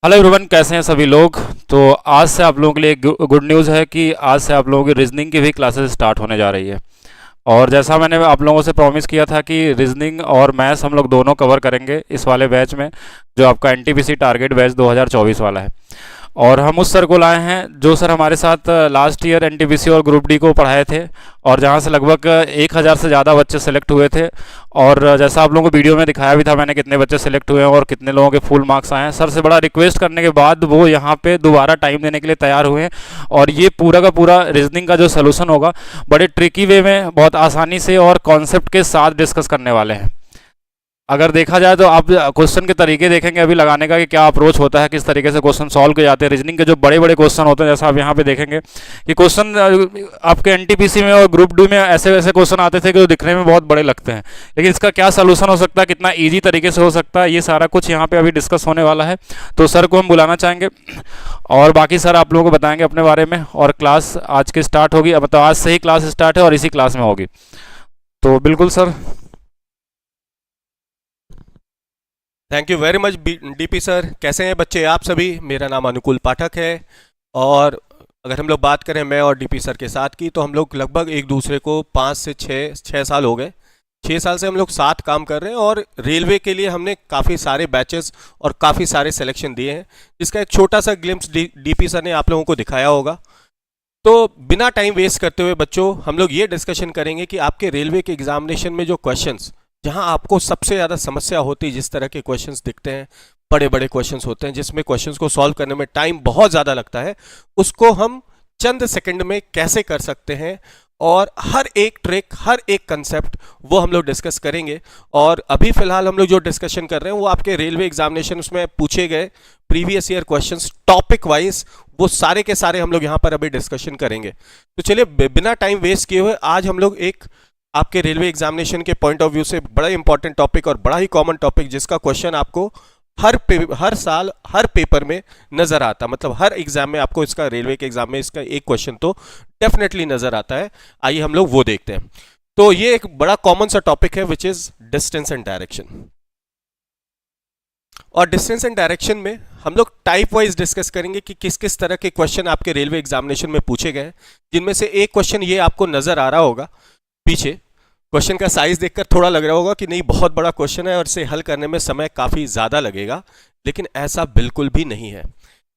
Hello everyone, कैसे हैं सभी लोग। तो आज से आप लोगों के लिए एक गुड न्यूज़ है कि आज से आप लोगों की रीजनिंग की भी क्लासेस स्टार्ट होने जा रही है। और जैसा मैंने आप लोगों से प्रॉमिस किया था कि रीजनिंग और मैथ्स हम लोग दोनों कवर करेंगे इस वाले बैच में, जो आपका एनटीपीसी टारगेट बैच 2024 वाला है। और हम उस सर को लाए हैं जो सर हमारे साथ लास्ट ईयर एनटीपीसी और ग्रुप डी को पढ़ाए थे, और जहाँ से लगभग 1,000 से ज़्यादा बच्चे सेलेक्ट हुए थे। और जैसा आप लोगों को वीडियो में दिखाया भी था मैंने, कितने बच्चे सेलेक्ट हुए हैं और कितने लोगों के फुल मार्क्स आए हैं। सर से बड़ा रिक्वेस्ट करने के बाद वो यहाँ पे दोबारा टाइम देने के लिए तैयार हुए हैं। और ये पूरा का पूरा रीजनिंग का जो सोल्यूशन होगा, बड़े ट्रिकी वे में, बहुत आसानी से और कॉन्सेप्ट के साथ डिस्कस करने वाले हैं। अगर देखा जाए तो आप क्वेश्चन के तरीके देखेंगे अभी लगाने का, कि क्या अप्रोच होता है, किस तरीके से क्वेश्चन सॉल्व किए जाते हैं। रीजनिंग के जो बड़े बड़े क्वेश्चन होते हैं, जैसा आप यहाँ पे देखेंगे कि क्वेश्चन आपके एनटीपीसी में और ग्रुप डी में ऐसे वैसे क्वेश्चन आते थे कि जो दिखने में बहुत बड़े लगते हैं, लेकिन इसका क्या सोल्यूशन हो सकता है, कितना ईजी तरीके से हो सकता है, ये सारा कुछ यहाँ पे अभी डिस्कस होने वाला है। तो सर को हम बुलाना चाहेंगे और बाकी सर आप लोगों को बताएंगे अपने बारे में। और क्लास आज की स्टार्ट होगी, अब तो आज से ही क्लास स्टार्ट है और इसी क्लास में होगी। तो बिल्कुल sir. Thank you very much DP sir. कैसे हैं बच्चे आप सभी? मेरा नाम अनुकूल पाठक है। और अगर हम लोग बात करें मैं और डीपी सर के साथ की, तो हम लोग लगभग एक दूसरे को 5 से 6 साल हो गए। 6 साल से हम लोग साथ काम कर रहे हैं और रेलवे के लिए हमने काफ़ी सारे बैचेस और काफ़ी सारे सिलेक्शन दिए हैं, जिसका एक छोटा सा ग्लिम्स डीपी सर ने आप लोगों को दिखाया होगा। तो बिना टाइम वेस्ट करते हुए बच्चों, हम लोग ये डिस्कशन करेंगे कि आपके रेलवे के एग्जामिनेशन में जो क्वेश्चंस, जहां आपको सबसे ज़्यादा समस्या होती है, जिस तरह के क्वेश्चंस दिखते हैं, बड़े बड़े क्वेश्चंस होते हैं जिसमें क्वेश्चंस को सॉल्व करने में टाइम बहुत ज़्यादा लगता है, उसको हम चंद सेकंड में कैसे कर सकते हैं। और हर एक ट्रिक, हर एक कंसेप्ट वो हम लोग डिस्कस करेंगे। और अभी फिलहाल हम लोग जो डिस्कशन कर रहे हैं वो आपके रेलवे एग्जामिनेशन उसमें पूछे गए previous year questions topic wise, वो सारे के सारे हम लोग यहाँ पर अभी डिस्कशन करेंगे। तो चलिए बिना टाइम वेस्ट किए हुए आज हम लोग एक आपके रेलवे एग्जामिनेशन के पॉइंट ऑफ व्यू से बड़ा इंपॉर्टेंट टॉपिक और बड़ा ही कॉमन टॉपिक, जिसका क्वेश्चन आपको हर साल हर पेपर में नजर आता, मतलब हर एग्जाम में आपको इसका, रेलवे के एग्जाम में इसका एक क्वेश्चन तो डेफिनेटली नजर आता है। आइए हम लोग वो देखते हैं। तो ये एक बड़ा कॉमन सा टॉपिक है which is distance and direction. और डिस्टेंस एंड डायरेक्शन में हम लोग टाइप वाइज डिस्कस करेंगे कि किस किस तरह के क्वेश्चन आपके रेलवे एग्जामिनेशन में पूछे गए, जिनमें से एक क्वेश्चन ये आपको नजर आ रहा होगा पीछे। क्वेश्चन का साइज देखकर थोड़ा लग रहा होगा कि नहीं बहुत बड़ा क्वेश्चन है और इसे हल करने में समय काफी ज्यादा लगेगा, लेकिन ऐसा बिल्कुल भी नहीं है।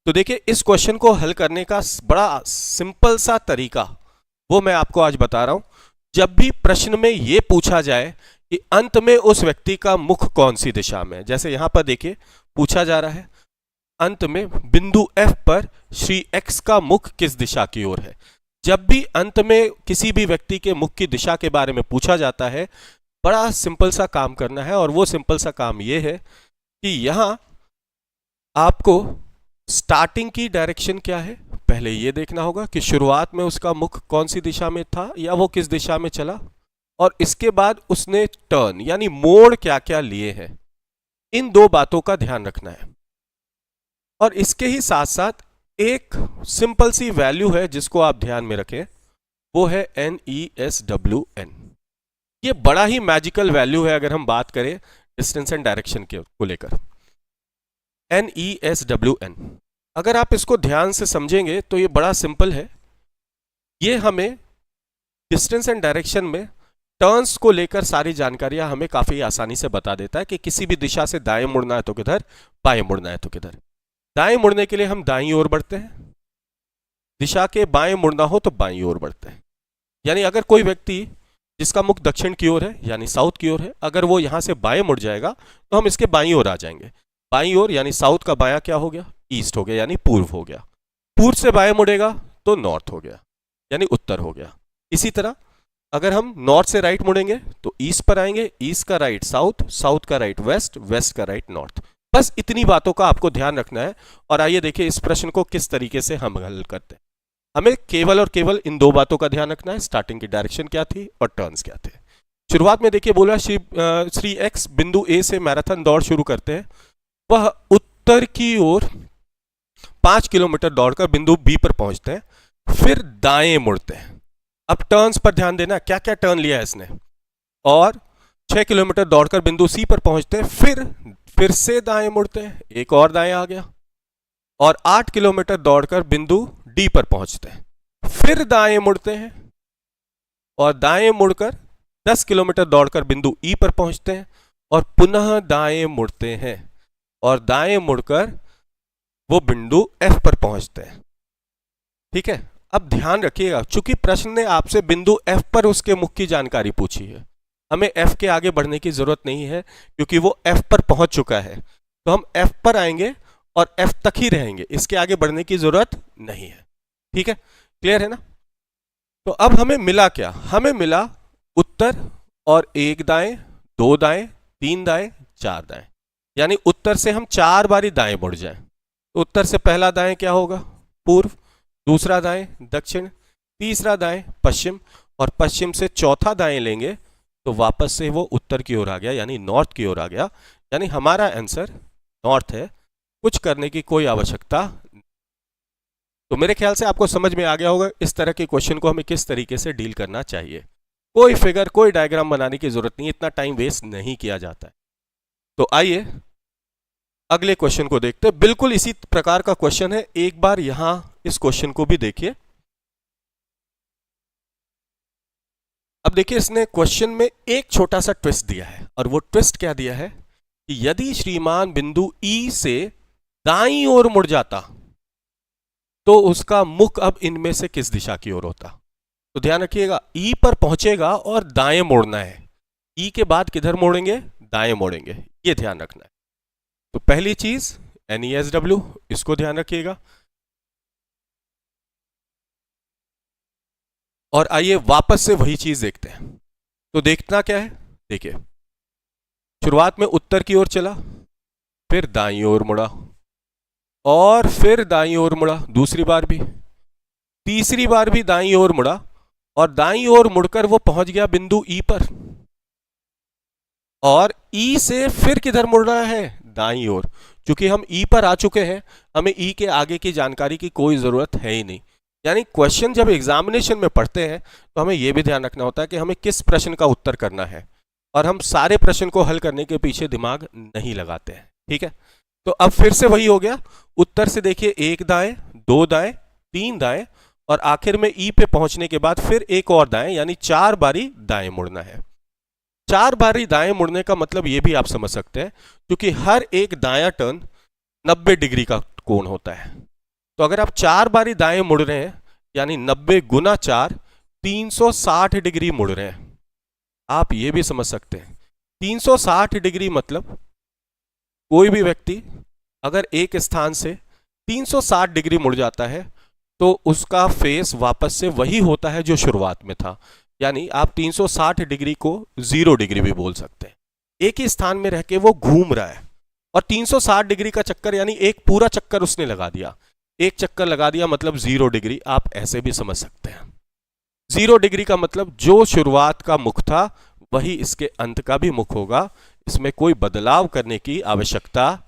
तो देखिए, इस क्वेश्चन को हल करने का बड़ा सिंपल सा तरीका वो मैं आपको आज बता रहा हूं। जब भी प्रश्न में यह पूछा जाए कि अंत में उस व्यक्ति का मुख कौन सी दिशा में है, जैसे यहां पर देखिए पूछा जा रहा है अंत में बिंदु F पर श्री X का मुख किस दिशा की ओर है। जब भी अंत में किसी भी व्यक्ति के मुख की दिशा के बारे में पूछा जाता है, बड़ा सिंपल सा काम करना है। और वो सिंपल सा काम ये है कि यहां आपको स्टार्टिंग की डायरेक्शन क्या है, पहले ये देखना होगा कि शुरुआत में उसका मुख कौन सी दिशा में था या वो किस दिशा में चला, और इसके बाद उसने टर्न यानी मोड़ क्या क्या लिए हैं। इन दो बातों का ध्यान रखना है। और इसके ही साथ साथ एक सिंपल सी वैल्यू है जिसको आप ध्यान में रखें, वो है NESWN। ये बड़ा ही मैजिकल वैल्यू है अगर हम बात करें डिस्टेंस एंड डायरेक्शन को लेकर। NESWN, अगर आप इसको ध्यान से समझेंगे तो ये बड़ा सिंपल है। ये हमें डिस्टेंस एंड डायरेक्शन में टर्न्स को लेकर सारी जानकारियां हमें काफी आसानी से बता देता है कि किसी भी दिशा से दाएं मुड़ना है तो किधर, बाएं मुड़ना है तो किधर। दाएं मुड़ने के लिए हम दाईं ओर बढ़ते हैं, दिशा के बाएं मुड़ना हो तो बाईं ओर बढ़ते हैं। यानी अगर कोई व्यक्ति जिसका मुख दक्षिण की ओर है यानी साउथ की ओर है, अगर वो यहां से बाएं मुड़ जाएगा तो हम इसके बाईं ओर आ जाएंगे। बाईं ओर यानी साउथ का बायां क्या हो गया, ईस्ट हो गया यानी पूर्व हो गया। पूर्व से बाएं मुड़ेगा तो नॉर्थ हो गया यानी उत्तर हो गया। इसी तरह अगर हम नॉर्थ से राइट मुड़ेंगे तो ईस्ट पर आएंगे, ईस्ट का राइट साउथ, साउथ का राइट वेस्ट, वेस्ट का राइट नॉर्थ। बस इतनी बातों का आपको ध्यान रखना है। और आइए देखिए इस प्रश्न को किस तरीके से हम हल करते हैं। हमें केवल और केवल इन दो बातों का ध्यान रखना है, स्टार्टिंग की डायरेक्शन क्या थी और टर्न्स क्या थे। शुरुआत में देखिए बोला श्री X बिंदु A से मैराथन दौड़ शुरू करते हैं। वह उत्तर की ओर 5 किलोमीटर दौड़कर बिंदु B पर पहुंचते हैं, फिर दाएं मुड़ते हैं। अब टर्न्स पर ध्यान देना, क्या क्या टर्न लिया है इसने। और 6 किलोमीटर दौड़कर बिंदु C पर पहुंचते हैं, फिर से दाएं मुड़ते हैं, एक और दाएं आ गया। और 8 किलोमीटर दौड़कर बिंदु डी पर पहुंचते हैं। फिर दाएं मुड़ते हैं और दाएं मुड़कर 10 किलोमीटर दौड़कर बिंदु ई पर पहुंचते हैं और पुनः दाएं मुड़ते हैं और दाएं मुड़कर वो बिंदु एफ पर पहुंचते हैं। ठीक है, अब ध्यान रखिएगा, चूंकि प्रश्न ने आपसे बिंदु एफ पर उसके मुख की जानकारी पूछी है, हमें एफ के आगे बढ़ने की जरूरत नहीं है क्योंकि वो एफ पर पहुंच चुका है। तो हम एफ पर आएंगे और एफ तक ही रहेंगे, इसके आगे बढ़ने की जरूरत नहीं है। ठीक है, क्लियर है ना? तो अब हमें मिला क्या? हमें मिला उत्तर और 1 दाएं, 2 दाएं, 3 दाएं, 4 दाएं, यानी उत्तर से हम 4 बारी दाएं मुड़ जाएं। तो उत्तर से पहला दाएं क्या होगा? पूर्व, दूसरा दाएं दक्षिण, तीसरा दाएं पश्चिम, और पश्चिम से चौथा दाएं लेंगे तो वापस से वो उत्तर की ओर आ गया, यानी नॉर्थ की ओर आ गया। यानी हमारा आंसर नॉर्थ है, कुछ करने की कोई आवश्यकता। तो मेरे ख्याल से आपको समझ में आ गया होगा इस तरह के क्वेश्चन को हमें किस तरीके से डील करना चाहिए। कोई फिगर, कोई डायग्राम बनाने की जरूरत नहीं, इतना टाइम वेस्ट नहीं किया जाता है। तो आइए अगले क्वेश्चन को देखते हैं। बिल्कुल इसी प्रकार का क्वेश्चन है, एक बार यहां इस क्वेश्चन को भी देखिए। अब देखिए, इसने क्वेश्चन में एक छोटा सा ट्विस्ट दिया है, और वो ट्विस्ट क्या दिया है कि यदि श्रीमान बिंदु ई से दाईं ओर मुड़ जाता तो उसका मुख अब इनमें से किस दिशा की ओर होता? तो ध्यान रखिएगा, ई पर पहुंचेगा और दाएं मोड़ना है। ई के बाद किधर मोड़ेंगे? दाएं मोड़ेंगे, ये ध्यान रखना है। तो पहली चीज NESW, इसको ध्यान रखिएगा। और आइए वापस से वही चीज देखते हैं। तो देखना क्या है? देखिए, शुरुआत में उत्तर की ओर चला, फिर दाईं ओर मुड़ा, और फिर दाईं ओर मुड़ा दूसरी बार भी, तीसरी बार भी दाईं ओर मुड़ा, और दाईं ओर मुड़कर वो पहुंच गया बिंदु ई पर। और ई से फिर किधर मुड़ रहा है? दाईं ओर। क्योंकि हम ई पर आ चुके हैं, हमें ई के आगे की जानकारी की कोई जरूरत है ही नहीं। यानी क्वेश्चन जब एग्जामिनेशन में पढ़ते हैं तो हमें यह भी ध्यान रखना होता है कि हमें किस प्रश्न का उत्तर करना है, और हम सारे प्रश्न को हल करने के पीछे दिमाग नहीं लगाते हैं। ठीक है, तो अब फिर से वही हो गया। उत्तर से देखिए, 1 दाएं, 2 दाएं, 3 दाएं, और आखिर में ई पे पहुंचने के बाद फिर एक और दाएं, यानी 4 बारी दाएं मुड़ना है। 4 बारी दाएं मुड़ने का मतलब ये भी आप समझ सकते हैं, क्योंकि हर एक दायां टर्न 90 डिग्री का कोण होता है। तो अगर आप 4 बारी दाएं मुड़ रहे हैं, यानी 90 गुना 4, 360 डिग्री मुड़ रहे हैं। आप ये भी समझ सकते हैं 360 डिग्री मतलब कोई भी व्यक्ति अगर एक स्थान से 360 डिग्री मुड़ जाता है तो उसका फेस वापस से वही होता है जो शुरुआत में था। यानी आप 360 डिग्री को 0 डिग्री भी बोल सकते हैं। एक ही स्थान में रह के वो घूम रहा है, और 360 डिग्री का चक्कर यानी एक पूरा चक्कर उसने लगा दिया। एक चक्कर लगा दिया मतलब 0 डिग्री, आप ऐसे भी समझ सकते हैं। 0 डिग्री का मतलब जो शुरुआत का मुख था वही इसके अंत का भी मुख होगा, इसमें कोई बदलाव करने की आवश्यकता।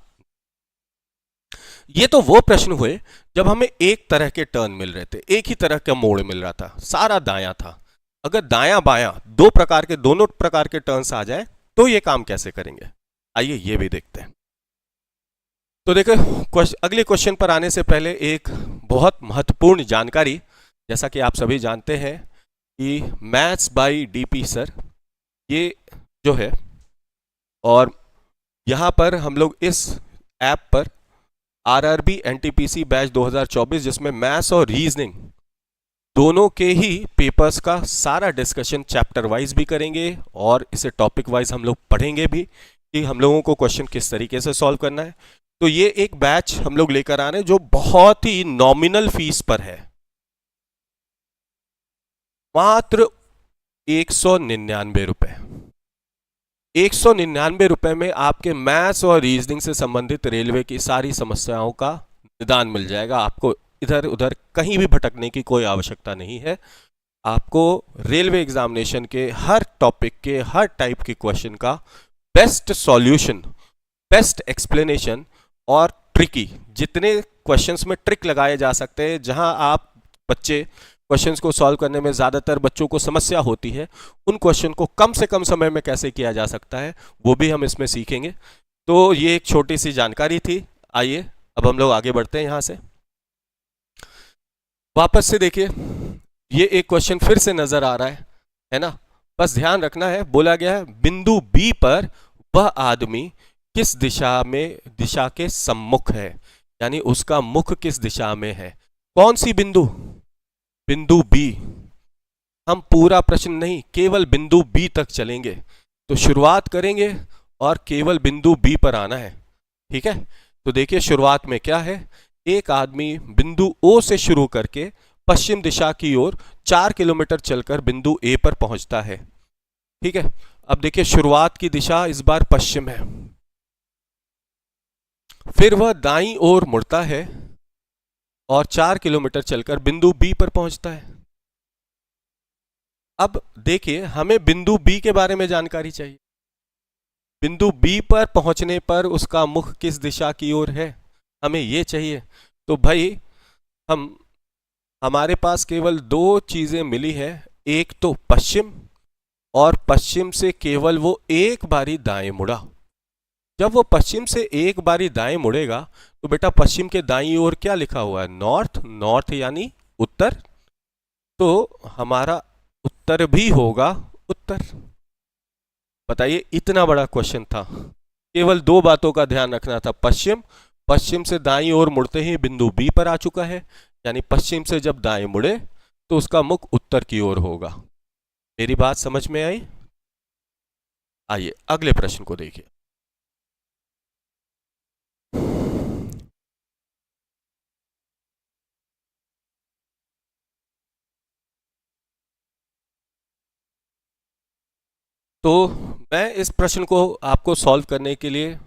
ये तो वो प्रश्न हुए जब हमें एक तरह के टर्न मिल रहे थे, एक ही तरह का मोड़ मिल रहा था, सारा दायां था। अगर दायां बायां दोनों प्रकार के टर्न्स आ जाए तो ये काम कैसे करेंगे, आइए ये भी देखते हैं। तो देखो, अगले क्वेश्चन पर आने से पहले एक बहुत महत्वपूर्ण जानकारी, जैसा कि आप सभी जानते हैं कि मैथ्स बाय डीपी सर ये जो है, और यहाँ पर हम लोग इस ऐप पर RRB NTPC बैच 2024 जिसमें मैथ्स और रीजनिंग दोनों के ही पेपर्स का सारा डिस्कशन चैप्टर वाइज भी करेंगे, और इसे टॉपिक वाइज हम लोग पढ़ेंगे भी कि हम लोगों को क्वेश्चन किस तरीके से सॉल्व करना है। तो ये एक बैच हम लोग लेकर आ रहे हैं जो बहुत ही नॉमिनल फीस पर है, मात्र 199 रुपए। 199 रुपए में आपके मैथ्स और रीजनिंग से संबंधित रेलवे की सारी समस्याओं का निदान मिल जाएगा। आपको इधर उधर कहीं भी भटकने की कोई आवश्यकता नहीं है। आपको रेलवे एग्जामिनेशन के हर टॉपिक के हर टाइप के क्वेश्चन का बेस्ट सॉल्यूशन, बेस्ट एक्सप्लेनेशन, और ट्रिकी जितने क्वेश्चंस में ट्रिक लगाए जा सकते हैं, जहां आप बच्चे क्वेश्चंस को सॉल्व करने में ज़्यादातर बच्चों को समस्या होती है, उन क्वेश्चन को कम से कम समय में कैसे किया जा सकता है वो भी हम इसमें सीखेंगे। तो ये एक छोटी सी जानकारी थी। आइए अब हम लोग आगे बढ़ते हैं यहां से। वापस से देखिए, ये एक क्वेश्चन फिर से नजर आ रहा है ना। बस ध्यान रखना है, बोला गया है बिंदु बी पर वह आदमी किस दिशा के सम्मुख है, यानी उसका मुख किस दिशा में है। कौन सी बिंदु? बिंदु बी। हम पूरा प्रश्न नहीं, केवल बिंदु बी तक चलेंगे। तो शुरुआत करेंगे और केवल बिंदु बी पर आना है। ठीक है, तो देखिए शुरुआत में क्या है। एक आदमी बिंदु ओ से शुरू करके पश्चिम दिशा की ओर 4 किलोमीटर चलकर बिंदु ए पर पहुंचता है। ठीक है, अब देखिए शुरुआत की दिशा इस बार पश्चिम है। फिर वह दाईं ओर मुड़ता है और 4 किलोमीटर चलकर बिंदु बी पर पहुंचता है। अब देखिए हमें बिंदु बी के बारे में जानकारी चाहिए। बिंदु बी पर पहुंचने पर उसका मुख किस दिशा की ओर है, हमें यह चाहिए। तो भाई हम हमारे पास केवल दो चीजें मिली है, एक तो पश्चिम, और पश्चिम से केवल वो एक बारी दाएं मुड़ा। जब वो पश्चिम से एक बारी दाएं मुड़ेगा तो बेटा पश्चिम के दाईं ओर क्या लिखा हुआ है? नॉर्थ। नॉर्थ यानी उत्तर, तो हमारा उत्तर भी होगा उत्तर। बताइए, इतना बड़ा क्वेश्चन था, केवल दो बातों का ध्यान रखना था। पश्चिम, पश्चिम से दाईं ओर मुड़ते ही बिंदु बी पर आ चुका है, यानी पश्चिम से जब दाएं मुड़े तो उसका मुख उत्तर की ओर होगा। मेरी बात समझ में आई? आइए अगले प्रश्न को देखिए। तो मैं इस प्रश्न को आपको सॉल्व करने के लिए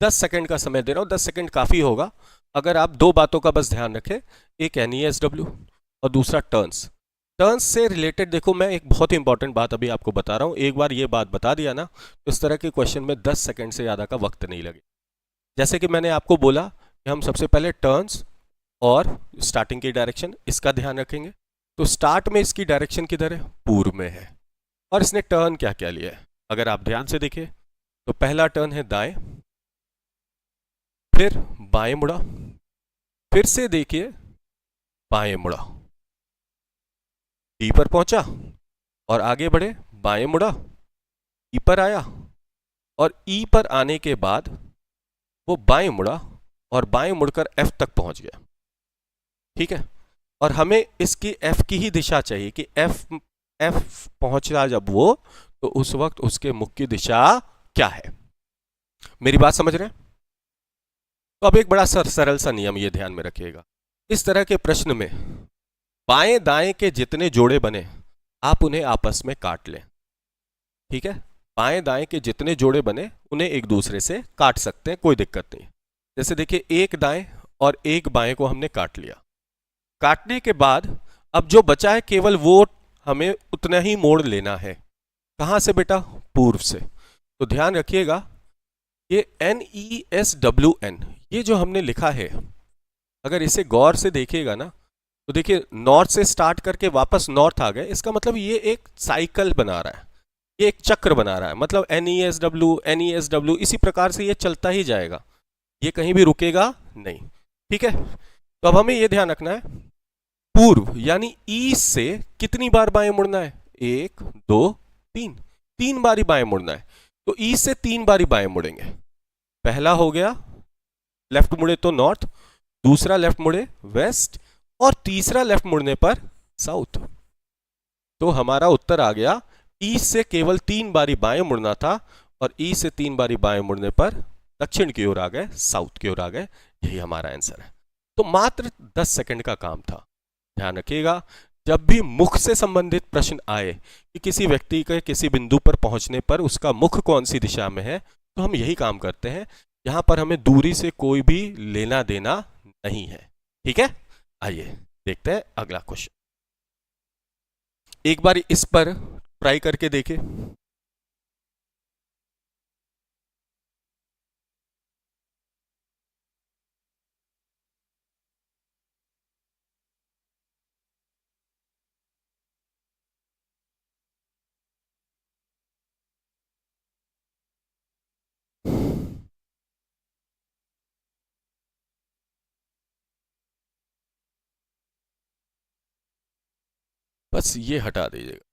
10 सेकंड का समय दे रहा हूं। 10 सेकंड काफी होगा अगर आप दो बातों का बस ध्यान रखें, एक NESW और दूसरा टर्न्स। टर्न्स से रिलेटेड देखो, मैं एक बहुत ही इंपॉर्टेंट बात अभी आपको बता रहा हूं। एक बार ये बात बता दिया ना तो इस तरह के क्वेश्चन में 10 सेकंड से ज़्यादा का वक्त नहीं लगे। जैसे कि मैंने आपको बोला कि हम सबसे पहले टर्न्स और स्टार्टिंग की डायरेक्शन इसका ध्यान रखेंगे। तो स्टार्ट में इसकी डायरेक्शन किधर है? पूर्व में है। और इसने टर्न क्या क्या लिया है अगर आप ध्यान से देखें तो पहला टर्न है दाएं, फिर बाएं मुड़ा, फिर से देखिए बाएं मुड़ा, डी पर पहुंचा और आगे बढ़े, बाएं मुड़ा, ई पर आया और ई पर आने के बाद वो बाएं मुड़ा और बाएं मुड़कर एफ तक पहुंच गया। ठीक है, और हमें इसकी एफ की ही दिशा चाहिए कि एफ एफ पहुंचा जब वो, तो उस वक्त उसके मुख की दिशा क्या है। मेरी बात समझ रहे हैं? तो अब एक बड़ा सरल सा नियम ये ध्यान में रखिएगा। इस तरह के प्रश्न में बाएं दाएं के जितने जोड़े बने आप उन्हें आपस में काट लें। ठीक है, बाएं दाएं के जितने जोड़े बने उन्हें एक दूसरे से काट सकते हैं, कोई दिक्कत नहीं। जैसे देखिए एक दाएं और एक बाएं को हमने काट लिया। काटने के बाद अब जो बचा है केवल वो हमें उतना ही मोड़ लेना है। कहां से बेटा? पूर्व से। तो ध्यान रखिएगा ये NESWN ये जो हमने लिखा है, अगर इसे गौर से देखिएगा ना तो देखिए नॉर्थ से स्टार्ट करके वापस नॉर्थ आ गए, इसका मतलब ये एक साइकिल बना रहा है, ये एक चक्र बना रहा है। मतलब NESW इसी प्रकार से ये चलता ही जाएगा, ये कहीं भी रुकेगा नहीं। ठीक है, तो अब हमें ये ध्यान रखना है पूर्व यानी ई से कितनी बार बाएं मुड़ना है? 1 2 3, 3 बारी बाएं मुड़ना है। तो ई से 3 बारी बाएं मुड़ेंगे। पहला हो गया लेफ्ट मुड़े तो नॉर्थ, दूसरा लेफ्ट मुड़े वेस्ट, और तीसरा लेफ्ट मुड़ने पर साउथ। तो हमारा उत्तर आ गया ईस्ट से केवल 3 बारी बाएं मुड़ना था और ईस्ट से 3 बारी बाएं मुड़ने पर दक्षिण की ओर आ गए, साउथ की ओर आ गए। यही हमारा आंसर है। तो मात्र 10 सेकंड का काम था। ध्यान रखिएगा जब भी मुख से संबंधित प्रश्न आए कि किसी व्यक्ति के किसी बिंदु पर पहुंचने पर उसका मुख कौन सी दिशा में है, तो हम यही काम करते हैं। यहां पर हमें दूरी से कोई भी लेना देना नहीं है। ठीक है, आइए देखते हैं अगला क्वेश्चन। एक बार इस पर ट्राई करके देखें। बस ये हटा दीजिएगा।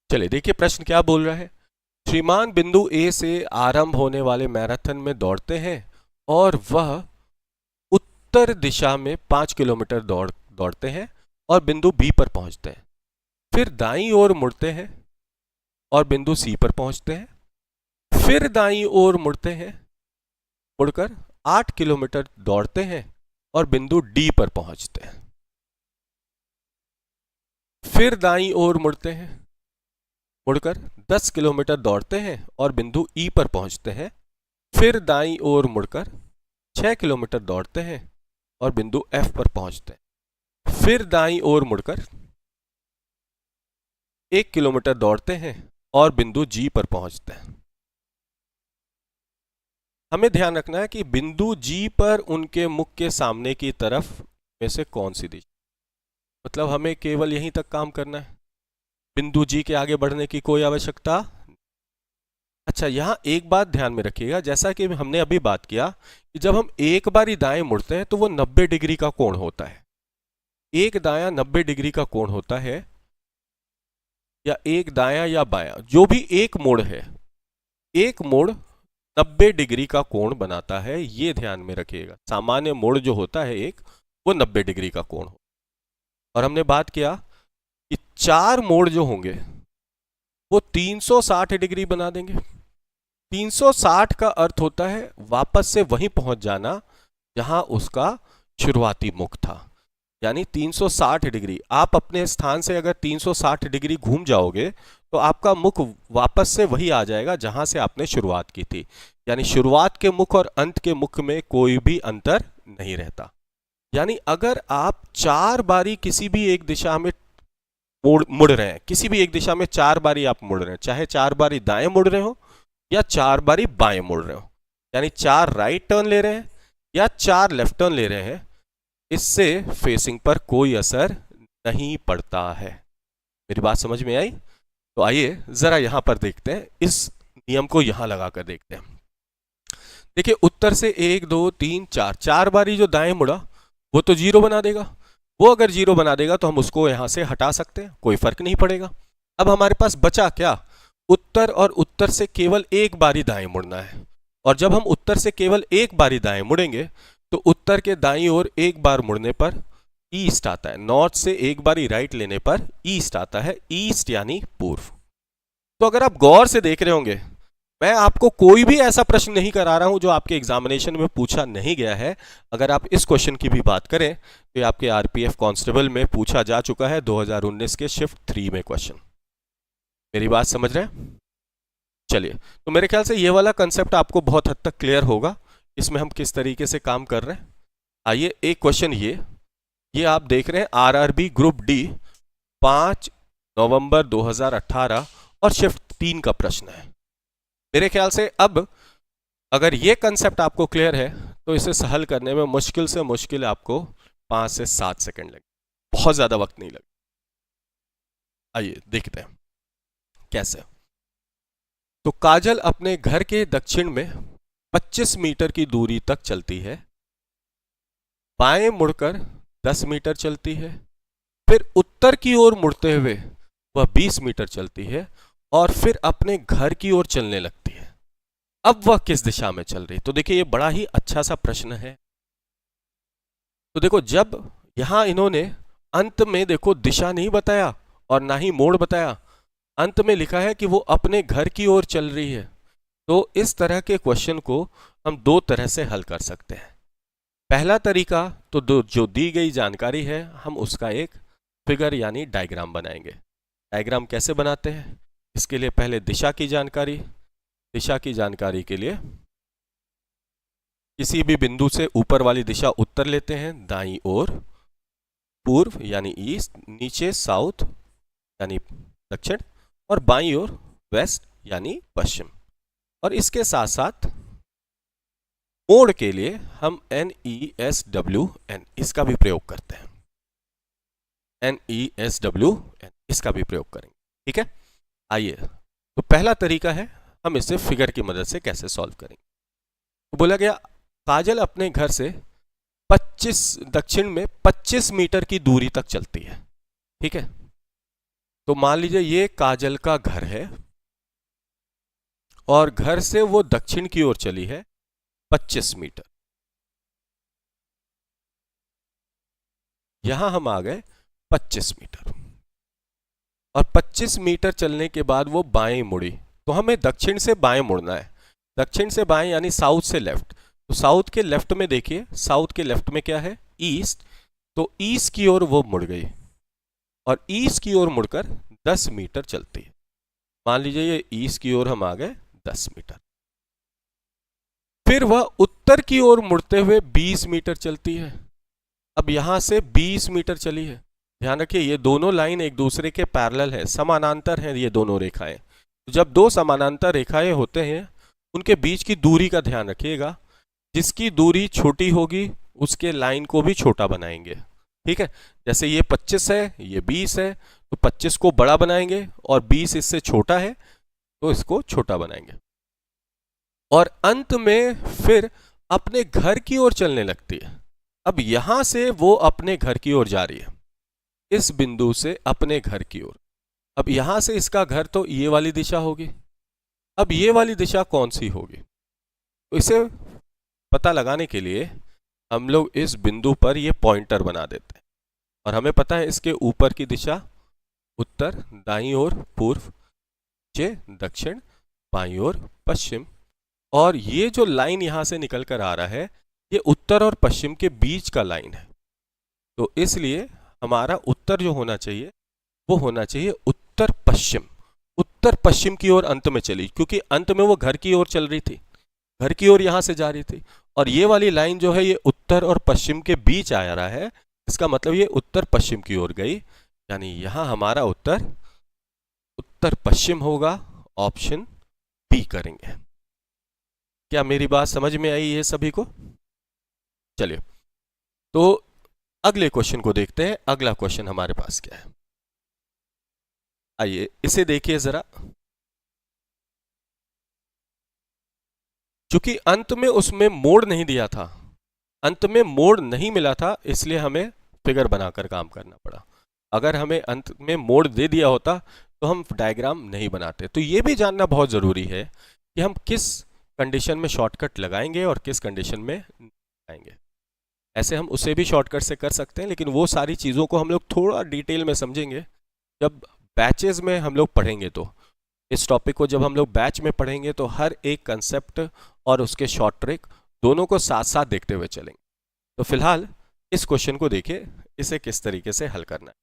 चलिए देखिए प्रश्न क्या बोल रहा है। श्रीमान बिंदु ए से आरंभ होने वाले मैराथन में दौड़ते हैं और वह उत्तर दिशा में 5 किलोमीटर दौड़ते हैं और बिंदु बी पर पहुंचते हैं। फिर दाईं ओर मुड़ते हैं और बिंदु सी पर पहुंचते हैं। फिर दाईं ओर मुड़ते हैं, मुड़कर 8 किलोमीटर दौड़ते हैं और बिंदु डी पर पहुंचते हैं। फिर दाईं ओर मुड़ते हैं, मुड़कर 10 किलोमीटर दौड़ते हैं और बिंदु ई पर पहुंचते हैं। फिर दाईं ओर मुड़कर 6 किलोमीटर दौड़ते हैं और बिंदु एफ पर पहुंचते हैं। फिर दाईं ओर मुड़कर 1 किलोमीटर दौड़ते हैं और बिंदु जी पर पहुंचते हैं। हमें ध्यान रखना है कि बिंदु जी पर उनके मुख के सामने की तरफ में से कौन सी दिशा, मतलब हमें केवल यहीं तक काम करना है, बिंदु जी के आगे बढ़ने की कोई आवश्यकता। अच्छा, यहां एक बात ध्यान में रखिएगा, जैसा कि हमने अभी बात किया कि जब हम एक बार ही दाएं मुड़ते हैं तो वो 90 डिग्री का कोण होता है। एक दायां 90 डिग्री का कोण होता है, या एक दायां या बायां, जो भी एक मोड़ है, एक मोड़ 90 डिग्री का कोण बनाता है, ये ध्यान में रखिएगा। सामान्य मोड़ जो होता है एक, वो 90 डिग्री का कोण हो। और हमने बात किया कि 4 मोड़ जो होंगे वो 360 डिग्री बना देंगे। 360 का अर्थ होता है वापस से वहीं पहुंच जाना जहां उसका शुरुआती मुख था, यानी 360 डिग्री। आप अपने स्थान से अगर 360 डिग्री घूम जाओगे तो आपका मुख वापस से वही आ जाएगा जहां से आपने शुरुआत की थी, यानी शुरुआत के मुख और अंत के मुख में कोई भी अंतर नहीं रहता। यानी अगर आप 4 बारी किसी भी एक दिशा में मुड़ रहे हैं, किसी भी एक दिशा में 4 बारी आप मुड़ रहे हैं, चाहे 4 बारी दाएं मुड़ रहे हो या 4 बारी बाएं मुड़ रहे हो, यानी 4 राइट टर्न ले रहे हैं या 4 लेफ्ट टर्न ले रहे हैं, इससे फेसिंग पर कोई असर नहीं पड़ता है। मेरी बात समझ में आई? तो आइए जरा यहां पर देखते हैं, इस नियम को यहां लगाकर देखते हैं। देखिए उत्तर से 1 2 3 4, 4 बारी जो दाएं मुड़ा वो तो 0 बना देगा। वो अगर 0 बना देगा तो हम उसको यहां से हटा सकते हैं, कोई फर्क नहीं पड़ेगा। अब हमारे पास बचा क्या? उत्तर, और उत्तर से केवल एक बारी दाएं मुड़ना है। और जब हम उत्तर से केवल एक बारी दाएं मुड़ेंगे तो उत्तर के दाईं ओर एक बार मुड़ने पर ईस्ट आता है, नॉर्थ से एक बारी राइट लेने पर ईस्ट आता है, ईस्ट यानी पूर्व। तो अगर आप गौर से देख रहे होंगे, मैं आपको कोई भी ऐसा प्रश्न नहीं करा रहा हूं जो आपके एग्जामिनेशन में पूछा नहीं गया है। अगर आप इस क्वेश्चन की भी बात करें तो ये आपके आरपीएफ कांस्टेबल में पूछा जा चुका है, 2019 के शिफ्ट 3 में क्वेश्चन। मेरी बात समझ रहे हैं? चलिए, तो मेरे ख्याल से ये वाला कंसेप्ट आपको बहुत हद तक क्लियर होगा, इसमें हम किस तरीके से काम कर रहे हैं। आइए एक क्वेश्चन ये आप देख रहे हैं आरआरबी ग्रुप डी 5 नवंबर 2018 और शिफ्ट 3 का प्रश्न है। मेरे ख्याल से अब अगर ये कंसेप्ट आपको क्लियर है तो इसे हल करने में मुश्किल से मुश्किल आपको 5 से 7 सेकंड लगे, बहुत ज्यादा वक्त नहीं लगे। आइए देखते हैं कैसे। तो काजल अपने घर के दक्षिण में 25 मीटर की दूरी तक चलती है, बाएं मुड़कर 10 मीटर चलती है, फिर उत्तर की ओर मुड़ते हुए वह 20 मीटर चलती है और फिर अपने घर की ओर चलने लगती है। अब वह किस दिशा में चल रही? तो देखिए ये बड़ा ही अच्छा सा प्रश्न है। तो देखो, जब यहां इन्होंने अंत में देखो दिशा नहीं बताया और ना ही मोड़ बताया, अंत में लिखा है कि वो अपने घर की ओर चल रही है। तो इस तरह के क्वेश्चन को हम 2 तरह से हल कर सकते हैं। पहला तरीका तो जो दी गई जानकारी है हम उसका एक फिगर यानी डायग्राम बनाएंगे। डायग्राम कैसे बनाते हैं? इसके लिए पहले दिशा की जानकारी के लिए किसी भी बिंदु से ऊपर वाली दिशा उत्तर लेते हैं, दाईं ओर पूर्व यानी ईस्ट, नीचे साउथ यानी दक्षिण, और बाईं ओर वेस्ट यानी पश्चिम। और इसके साथ साथ मोड़ के लिए हम NESWN इसका भी प्रयोग करते हैं, NESWN इसका भी प्रयोग करेंगे। ठीक है, आइए, तो पहला तरीका है हम इसे फिगर की मदद से कैसे सॉल्व करेंगे। तो बोला गया काजल अपने घर से 25 दक्षिण में 25 मीटर की दूरी तक चलती है। ठीक है, तो मान लीजिए ये काजल का घर है और घर से वो दक्षिण की ओर चली है 25 मीटर। यहां हम आ गए 25 मीटर और 25 मीटर चलने के बाद वो बाएं मुड़ी, तो हमें दक्षिण से बाएं मुड़ना है। दक्षिण से बाएं यानी साउथ से लेफ्ट। तो साउथ के लेफ्ट में देखिए, साउथ के लेफ्ट में क्या है, ईस्ट। तो ईस्ट की ओर वो मुड़ गई और ईस्ट की ओर मुड़कर 10 मीटर चलती है। मान लीजिए ये ईस्ट की ओर हम आ गए 10 मीटर। फिर वह उत्तर की ओर मुड़ते हुए 20 मीटर चलती है। अब यहां से 20 मीटर चली है। ध्यान रखिए ये दोनों लाइन एक दूसरे के पैरेलल है, समानांतर हैं ये दोनों रेखाएं। तो जब दो समानांतर रेखाएं होते हैं उनके बीच की दूरी का ध्यान रखिएगा। जिसकी दूरी छोटी होगी उसके लाइन को भी छोटा बनाएंगे। ठीक है, जैसे ये 25 है, ये 20 है, तो 25 को बड़ा बनाएंगे और 20 इससे छोटा है तो इसको छोटा बनाएंगे। और अंत में फिर अपने घर की ओर चलने लगती है। अब यहां से वो अपने घर की ओर जा रही है, इस बिंदु से अपने घर की ओर। अब यहां से इसका घर तो ये वाली दिशा होगी। अब ये वाली दिशा कौन सी होगी, तो इसे पता लगाने के लिए हम लोग इस बिंदु पर ये पॉइंटर बना देते हैं और हमें पता है इसके ऊपर की दिशा उत्तर, दाईं ओर पूर्व, नीचे दक्षिण, बाईं ओर पश्चिम। और ये जो लाइन यहां से निकल कर आ रहा है ये उत्तर और पश्चिम के बीच का लाइन है। तो इसलिए हमारा उत्तर जो होना चाहिए वो होना चाहिए उत्तर पश्चिम। उत्तर पश्चिम की ओर अंत में चली, क्योंकि अंत में वो घर की ओर चल रही थी, घर की ओर यहां से जा रही थी। और ये वाली लाइन जो है ये उत्तर और पश्चिम के बीच आ रहा है, इसका मतलब ये उत्तर पश्चिम की ओर गई। यानी यहां हमारा उत्तर उत्तर पश्चिम होगा। ऑप्शन बी करेंगे। क्या मेरी बात समझ में आई है सभी को? चलिए, तो अगले क्वेश्चन को देखते हैं। अगला क्वेश्चन हमारे पास क्या है, आइए इसे देखिए जरा। चूंकि अंत में उसमें मोड़ नहीं दिया था, अंत में मोड़ नहीं मिला था, इसलिए हमें फिगर बनाकर काम करना पड़ा। अगर हमें अंत में मोड़ दे दिया होता तो हम डायग्राम नहीं बनाते। तो ये भी जानना बहुत ज़रूरी है कि हम किस कंडीशन में शॉर्टकट लगाएंगे और किस कंडीशन में लगाएंगे। ऐसे हम उसे भी शॉर्टकट से कर सकते हैं, लेकिन वो सारी चीज़ों को हम लोग थोड़ा डिटेल में समझेंगे जब बैचेस में हम लोग पढ़ेंगे। तो इस टॉपिक को जब हम लोग बैच में पढ़ेंगे तो हर एक कंसेप्ट और उसके शॉर्ट ट्रिक दोनों को साथ साथ देखते हुए चलेंगे। तो फिलहाल इस क्वेश्चन को देखिए, इसे किस तरीके से हल करना है।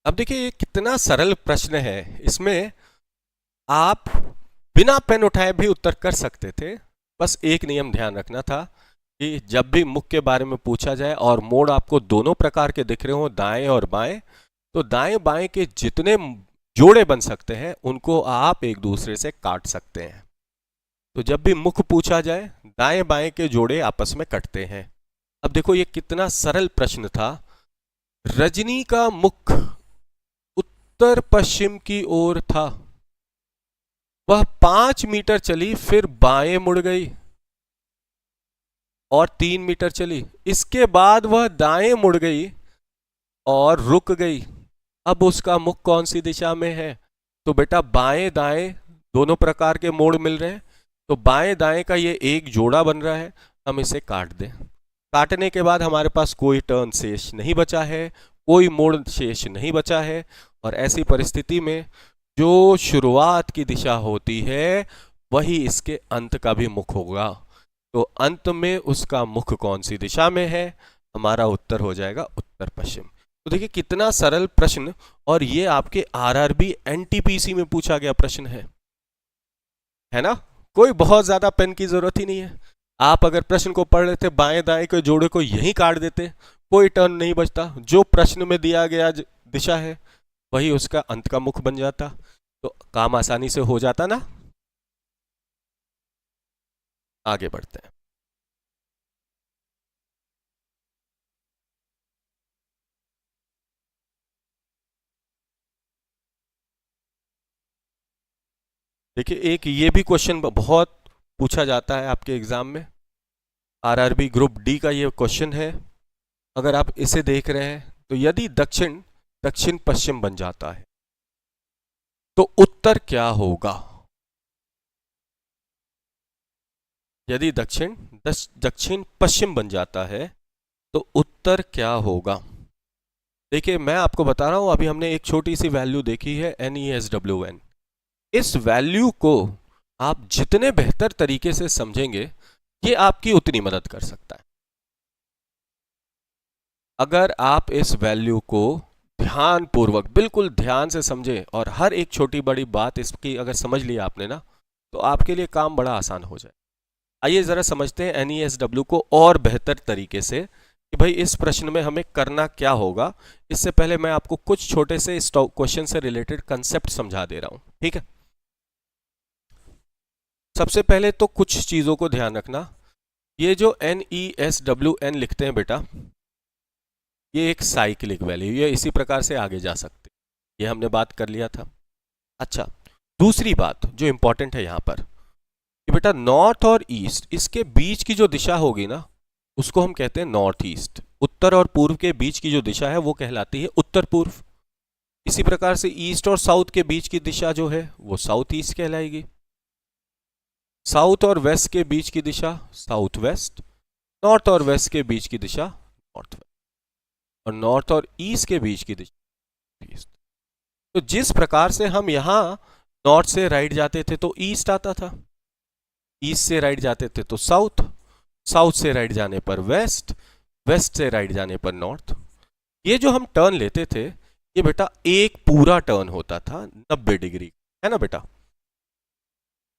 अब देखिए ये कितना सरल प्रश्न है, इसमें आप बिना पेन उठाए भी उत्तर कर सकते थे। बस एक नियम ध्यान रखना था कि जब भी मुख के बारे में पूछा जाए और मोड़ आपको दोनों प्रकार के दिख रहे हो, दाएं और बाएं, तो दाएं बाएं के जितने जोड़े बन सकते हैं उनको आप एक दूसरे से काट सकते हैं। तो जब भी मुख पूछा जाए दाएं बाएं के जोड़े आपस में कटते हैं। अब देखो ये कितना सरल प्रश्न था। रजनी का मुख उत्तर पश्चिम की ओर था, वह 5 मीटर चली, फिर बाएं मुड़ गई और 3 मीटर चली। इसके बाद वह दाएं मुड़ गई और रुक गई। अब उसका मुख कौन सी दिशा में है? तो बेटा बाएं दाएं दोनों प्रकार के मोड़ मिल रहे हैं, तो बाएं दाएं का ये एक जोड़ा बन रहा है। हम इसे काट दें। काटने के बाद हमारे पास कोई टर्न शेष नहीं बचा है, कोई मोड़ शेष नहीं बचा है। और ऐसी परिस्थिति में जो शुरुआत की दिशा होती है वही इसके अंत का भी मुख होगा। तो अंत में उसका मुख कौन सी दिशा में है? हमारा उत्तर हो जाएगा उत्तर पश्चिम। तो देखिए कितना सरल प्रश्न, और ये आपके आरआरबी एनटीपीसी में पूछा गया प्रश्न है ना। कोई बहुत ज्यादा पेन की जरूरत ही नहीं है। आप अगर प्रश्न को पढ़ लेते, बाएं दाएं के जोड़े को यहीं काट देते, कोई टर्न नहीं बचता, जो प्रश्न में दिया गया दिशा है वही उसका अंत का मुख बन जाता, तो काम आसानी से हो जाता ना। आगे बढ़ते हैं। देखिए एक ये भी क्वेश्चन बहुत पूछा जाता है आपके एग्जाम में, आरआरबी ग्रुप डी का ये क्वेश्चन है। अगर आप इसे देख रहे हैं तो यदि दक्षिण दक्षिण पश्चिम बन जाता है तो उत्तर क्या होगा। यदि दक्षिण दक्षिण पश्चिम बन जाता है तो उत्तर क्या होगा। देखिए मैं आपको बता रहा हूं, अभी हमने एक छोटी सी वैल्यू देखी है NESWN। इस वैल्यू को आप जितने बेहतर तरीके से समझेंगे ये आपकी उतनी मदद कर सकता है। अगर आप इस वैल्यू को ध्यान पूर्वक बिल्कुल ध्यान से समझें और हर एक छोटी बड़ी बात इसकी अगर समझ लिया आपने ना, तो आपके लिए काम बड़ा आसान हो जाए। आइए जरा समझते हैं NESW को और बेहतर तरीके से कि भाई इस प्रश्न में हमें करना क्या होगा। इससे पहले मैं आपको कुछ छोटे से क्वेश्चन से रिलेटेड कंसेप्ट समझा दे रहा हूं, ठीक है। सबसे पहले तो कुछ चीजों को ध्यान रखना। ये जो NESWN लिखते हैं बेटा, ये एक साइक्लिक वैल्यू, ये इसी प्रकार से आगे जा सकते, ये हमने बात कर लिया था। अच्छा, दूसरी बात जो इंपॉर्टेंट है यहां पर कि बेटा नॉर्थ और ईस्ट, इसके बीच की जो दिशा होगी ना उसको हम कहते हैं नॉर्थ ईस्ट। उत्तर और पूर्व के बीच की जो दिशा है वो कहलाती है उत्तर पूर्व। इसी प्रकार से ईस्ट और साउथ के बीच की दिशा जो है वो साउथ ईस्ट कहलाएगी। साउथ और वेस्ट के बीच की दिशा साउथ वेस्ट, नॉर्थ और वेस्ट के बीच की दिशा नॉर्थ वेस्ट, और नॉर्थ और ईस्ट के बीच की दिशा ईस्ट। तो जिस प्रकार से हम यहां नॉर्थ से राइट जाते थे तो ईस्ट आता था, ईस्ट से राइट जाते थे तो साउथ, साउथ से राइट जाने पर वेस्ट, वेस्ट से राइट जाने पर नॉर्थ। ये जो हम टर्न लेते थे ये बेटा एक पूरा टर्न होता था 90 डिग्री, है ना बेटा।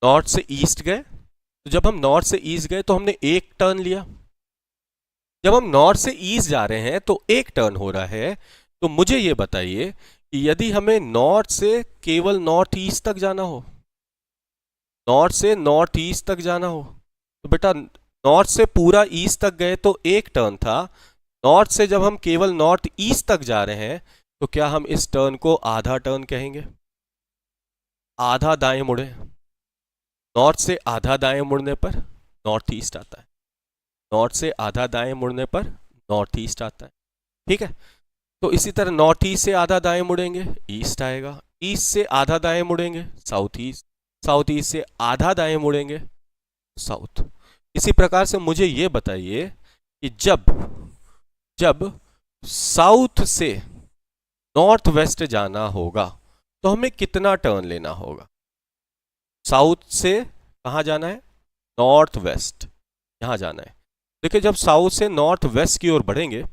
नॉर्थ से ईस्ट गए, तो जब हम नॉर्थ से ईस्ट गए तो हमने एक टर्न लिया। जब हम नॉर्थ से ईस्ट जा रहे हैं तो एक टर्न हो रहा है। तो मुझे ये बताइए कि यदि हमें नॉर्थ से केवल नॉर्थ ईस्ट तक जाना हो, नॉर्थ से नॉर्थ ईस्ट तक जाना हो, तो बेटा नॉर्थ से पूरा ईस्ट तक गए तो एक टर्न था। नॉर्थ से जब हम केवल नॉर्थ ईस्ट तक जा रहे हैं तो क्या हम इस टर्न को आधा टर्न कहेंगे। आधा दाएं मुड़े, नॉर्थ से आधा दाएं मुड़ने पर नॉर्थ ईस्ट आता है, नॉर्थ से आधा दाएं मुड़ने पर नॉर्थ ईस्ट आता है, ठीक है। तो इसी तरह नॉर्थ ईस्ट से आधा दाएं मुड़ेंगे ईस्ट आएगा, ईस्ट से आधा दाएं मुड़ेंगे साउथ ईस्ट, साउथ ईस्ट से आधा दाएं मुड़ेंगे साउथ। इसी प्रकार से मुझे ये बताइए कि जब जब साउथ से नॉर्थ वेस्ट जाना होगा तो हमें कितना टर्न लेना होगा। साउथ से कहाँ जाना है, नॉर्थ वेस्ट, यहां जाना है। देखिए जब साउथ से नॉर्थ वेस्ट की ओर बढ़ेंगे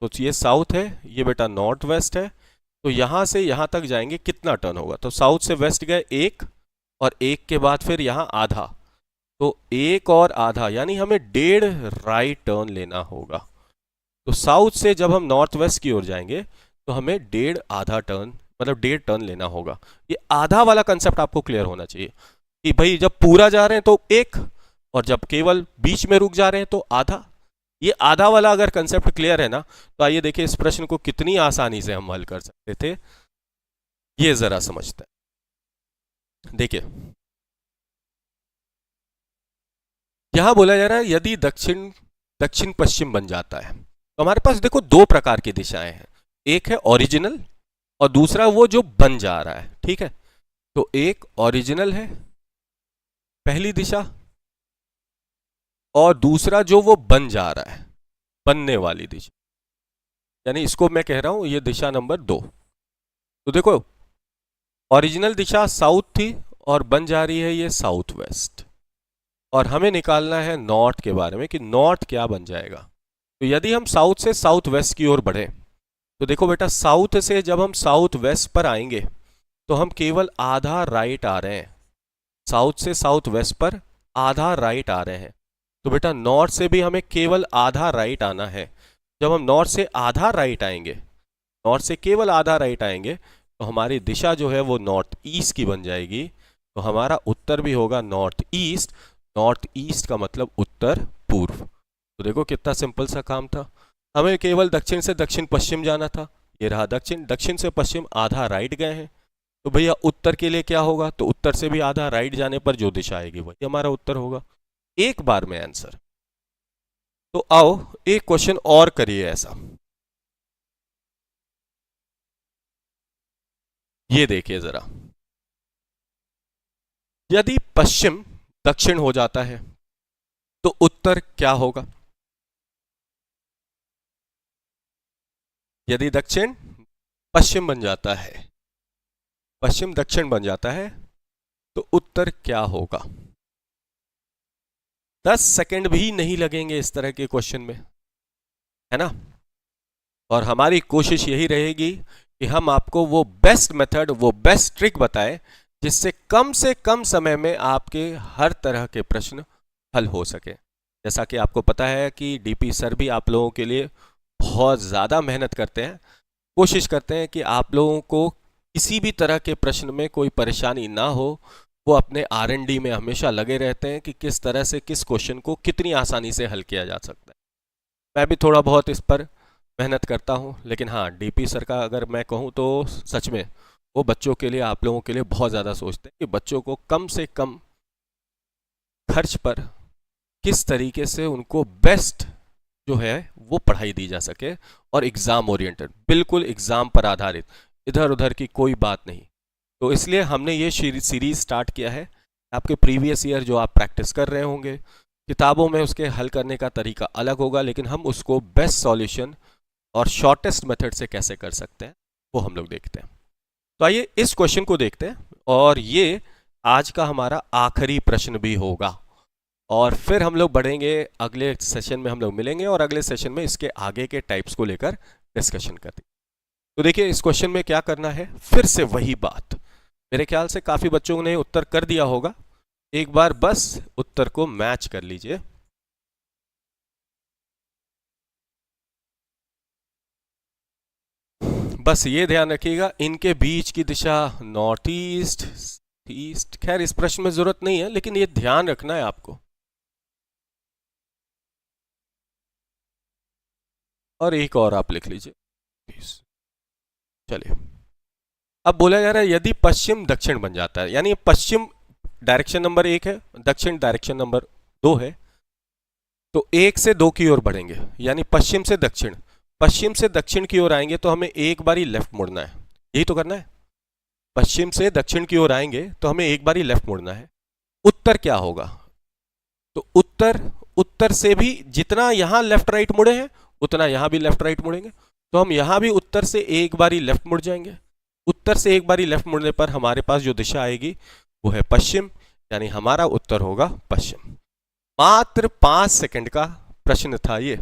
तो ये साउथ है, ये बेटा नॉर्थ वेस्ट है, तो यहां से यहां तक जाएंगे कितना टर्न होगा। तो साउथ से वेस्ट गए एक, और एक के बाद फिर यहां आधा, तो एक और आधा, यानी हमें 1.5 राइट टर्न लेना होगा। तो साउथ से जब हम नॉर्थ वेस्ट की ओर जाएंगे तो हमें 1.5 आधा टर्न, मतलब 1.5 टर्न लेना होगा। ये आधा वाला कंसेप्ट आपको क्लियर होना चाहिए कि भाई जब पूरा जा रहे हैं तो एक, और जब केवल बीच में रुक जा रहे हैं तो आधा। ये आधा वाला अगर कंसेप्ट क्लियर है ना, तो आइए देखिए इस प्रश्न को कितनी आसानी से हम हल कर सकते थे, ये जरा समझते हैं। देखिए यहां बोला जा रहा है यदि दक्षिण दक्षिण पश्चिम बन जाता है तो हमारे पास देखो दो प्रकार की दिशाएं हैं, एक है ओरिजिनल और दूसरा वो जो बन जा रहा है, ठीक है। तो एक ओरिजिनल है पहली दिशा, और दूसरा जो वो बन जा रहा है, बनने वाली दिशा, यानी इसको मैं कह रहा हूं ये दिशा नंबर 2। तो देखो ओरिजिनल दिशा साउथ थी और बन जा रही है ये साउथ वेस्ट, और हमें निकालना है नॉर्थ के बारे में कि नॉर्थ क्या बन जाएगा। तो यदि हम साउथ से साउथ वेस्ट की ओर बढ़े तो देखो बेटा, साउथ से जब हम साउथ वेस्ट पर आएंगे तो हम केवल आधा राइट आ रहे हैं। साउथ से साउथ वेस्ट पर आधा राइट आ रहे हैं। तो बेटा नॉर्थ से भी हमें केवल आधा राइट आना है। जब हम नॉर्थ से आधा राइट आएंगे, नॉर्थ से केवल आधा राइट आएंगे, तो हमारी दिशा जो है वो नॉर्थ ईस्ट की बन जाएगी। तो हमारा उत्तर भी होगा नॉर्थ ईस्ट। नॉर्थ ईस्ट का मतलब उत्तर पूर्व। तो देखो कितना सिंपल सा काम था। हमें केवल दक्षिण से दक्षिण पश्चिम जाना था। ये रहा दक्षिण, दक्षिण से पश्चिम आधा राइट गए हैं। तो भैया उत्तर के लिए क्या होगा? तो उत्तर से भी आधा राइट जाने पर जो दिशा आएगी वही हमारा उत्तर होगा। एक बार में आंसर। तो आओ एक क्वेश्चन और करिए ऐसा। ये देखिए जरा, यदि पश्चिम दक्षिण हो जाता है तो उत्तर क्या होगा? यदि दक्षिण पश्चिम बन जाता है, पश्चिम दक्षिण बन जाता है, तो उत्तर क्या होगा? 10 सेकंड भी नहीं लगेंगे इस तरह के क्वेश्चन में, है ना। और हमारी कोशिश यही रहेगी कि हम आपको वो बेस्ट मेथड, वो बेस्ट ट्रिक बताएं जिससे कम से कम समय में आपके हर तरह के प्रश्न हल हो सके। जैसा कि आपको पता है कि डीपी सर भी आप लोगों के लिए बहुत ज़्यादा मेहनत करते हैं, कोशिश करते हैं कि आप लोगों को किसी भी तरह के प्रश्न में कोई परेशानी ना हो। वो अपने R&D में हमेशा लगे रहते हैं कि किस तरह से किस क्वेश्चन को कितनी आसानी से हल किया जा सकता है। मैं भी थोड़ा बहुत इस पर मेहनत करता हूँ, लेकिन हाँ, डीपी सर का अगर मैं कहूँ तो सच में वो बच्चों के लिए, आप लोगों के लिए बहुत ज़्यादा सोचते हैं कि बच्चों को कम से कम खर्च पर किस तरीके से उनको बेस्ट जो है वो पढ़ाई दी जा सके, और एग्ज़ाम ओरिएंटेड, बिल्कुल एग्ज़ाम पर आधारित, इधर उधर की कोई बात नहीं। तो इसलिए हमने ये सीरीज़ स्टार्ट किया है। आपके प्रीवियस ईयर जो आप प्रैक्टिस कर रहे होंगे किताबों में, उसके हल करने का तरीका अलग होगा, लेकिन हम उसको बेस्ट सॉल्यूशन और शॉर्टेस्ट मेथड से कैसे कर सकते हैं वो हम लोग देखते हैं। तो आइए इस क्वेश्चन को देखते हैं, और ये आज का हमारा आखिरी प्रश्न भी होगा। और फिर हम लोग बढ़ेंगे, अगले सेशन में हम लोग मिलेंगे और अगले सेशन में इसके आगे के टाइप्स को लेकर डिस्कशन करते हैं। तो देखिए इस क्वेश्चन में क्या करना है, फिर से वही बात। मेरे ख्याल से काफ़ी बच्चों ने उत्तर कर दिया होगा, एक बार बस उत्तर को मैच कर लीजिए। बस ये ध्यान रखिएगा, इनके बीच की दिशा नॉर्थ ईस्ट, ईस्ट। खैर इस प्रश्न में जरूरत नहीं है, लेकिन ये ध्यान रखना है आपको। और एक और आप लिख लीजिए। चलिए, अब बोला जा रहा है यदि पश्चिम दक्षिण बन जाता है, यानी पश्चिम डायरेक्शन नंबर 1 है, दक्षिण डायरेक्शन नंबर 2 है, तो 1 से 2 की ओर बढ़ेंगे, यानी पश्चिम से दक्षिण। पश्चिम से दक्षिण की ओर आएंगे तो हमें एक बारी लेफ्ट मुड़ना है, यही तो करना है। पश्चिम से दक्षिण की ओर आएंगे तो हमें एक बारी लेफ्ट मुड़ना है। उत्तर क्या होगा? तो उत्तर से भी जितना यहां लेफ्ट राइट मुड़े हैं उतना यहां भी लेफ्ट राइट मुड़ेंगे। तो हम यहां भी उत्तर से एक बारी लेफ्ट मुड़ जाएंगे। उत्तर से एक बारी लेफ्ट मुड़ने पर हमारे पास जो दिशा आएगी वो है पश्चिम, यानी हमारा उत्तर होगा पश्चिम। मात्र 5 सेकंड का प्रश्न था ये।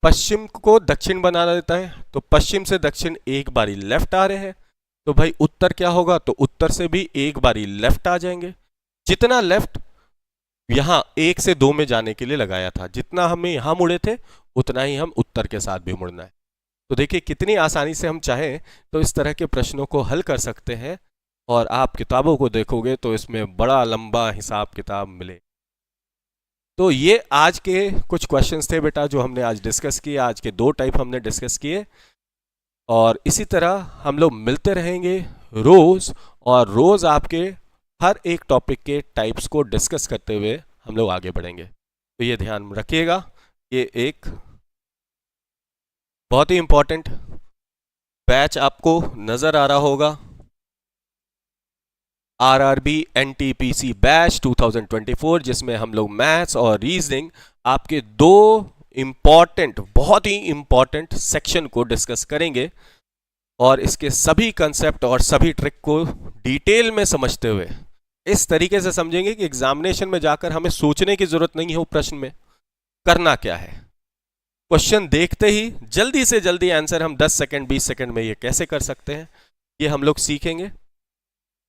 पश्चिम को दक्षिण बना देता है, तो पश्चिम से दक्षिण एक बारी लेफ्ट आ रहे हैं, तो भाई उत्तर क्या होगा? तो उत्तर से भी एक बारी लेफ्ट आ जाएंगे। जितना लेफ्ट यहां 1 से 2 में जाने के लिए लगाया था, जितना हमें यहां मुड़े थे उतना ही हम उत्तर के साथ भी मुड़ना है। तो देखिए कितनी आसानी से हम चाहें तो इस तरह के प्रश्नों को हल कर सकते हैं, और आप किताबों को देखोगे तो इसमें बड़ा लंबा हिसाब किताब मिले। तो ये आज के कुछ क्वेश्चंस थे बेटा जो हमने आज डिस्कस किए। आज के 2 टाइप हमने डिस्कस किए, और इसी तरह हम लोग मिलते रहेंगे रोज, और रोज आपके हर एक टॉपिक के टाइप्स को डिस्कस करते हुए हम लोग आगे बढ़ेंगे। तो ये ध्यान रखिएगा, ये एक बहुत ही इंपॉर्टेंट बैच आपको नजर आ रहा होगा, RRB NTPC बैच 2024, जिसमें हम लोग मैथ्स और रीजनिंग आपके 2 इंपॉर्टेंट, बहुत ही इंपॉर्टेंट सेक्शन को डिस्कस करेंगे, और इसके सभी कंसेप्ट और सभी ट्रिक को डिटेल में समझते हुए इस तरीके से समझेंगे कि एग्जामिनेशन में जाकर हमें सोचने की जरूरत नहीं हो प्रश्न में करना क्या है। क्वेश्चन देखते ही जल्दी से जल्दी आंसर हम 10 सेकंड 20 सेकंड में ये कैसे कर सकते हैं, ये हम लोग सीखेंगे।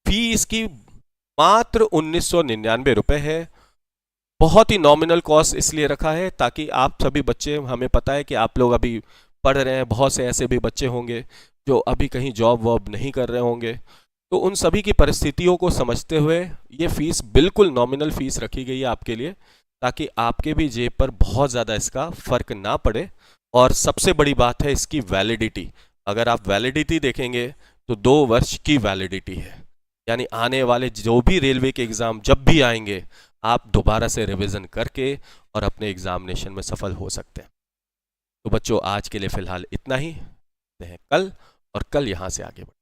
फी इसकी मात्र 1999 रुपए है। बहुत ही नॉमिनल कॉस्ट इसलिए रखा है ताकि आप सभी बच्चे, हमें पता है कि आप लोग अभी पढ़ रहे हैं, बहुत से ऐसे भी बच्चे होंगे जो अभी कहीं जॉब वॉब नहीं कर रहे होंगे, तो उन सभी की परिस्थितियों को समझते हुए ये फीस बिल्कुल नॉमिनल फीस रखी गई है आपके लिए, ताकि आपके भी जेब पर बहुत ज़्यादा इसका फर्क ना पड़े। और सबसे बड़ी बात है इसकी वैलिडिटी। अगर आप वैलिडिटी देखेंगे तो 2 वर्ष की वैलिडिटी है, यानी आने वाले जो भी रेलवे के एग्ज़ाम जब भी आएंगे, आप दोबारा से रिवीजन करके और अपने एग्जामिनेशन में सफल हो सकते हैं। तो बच्चों आज के लिए फ़िलहाल इतना ही, मिलते हैं कल, और कल यहाँ से आगे बढ़ेंगे।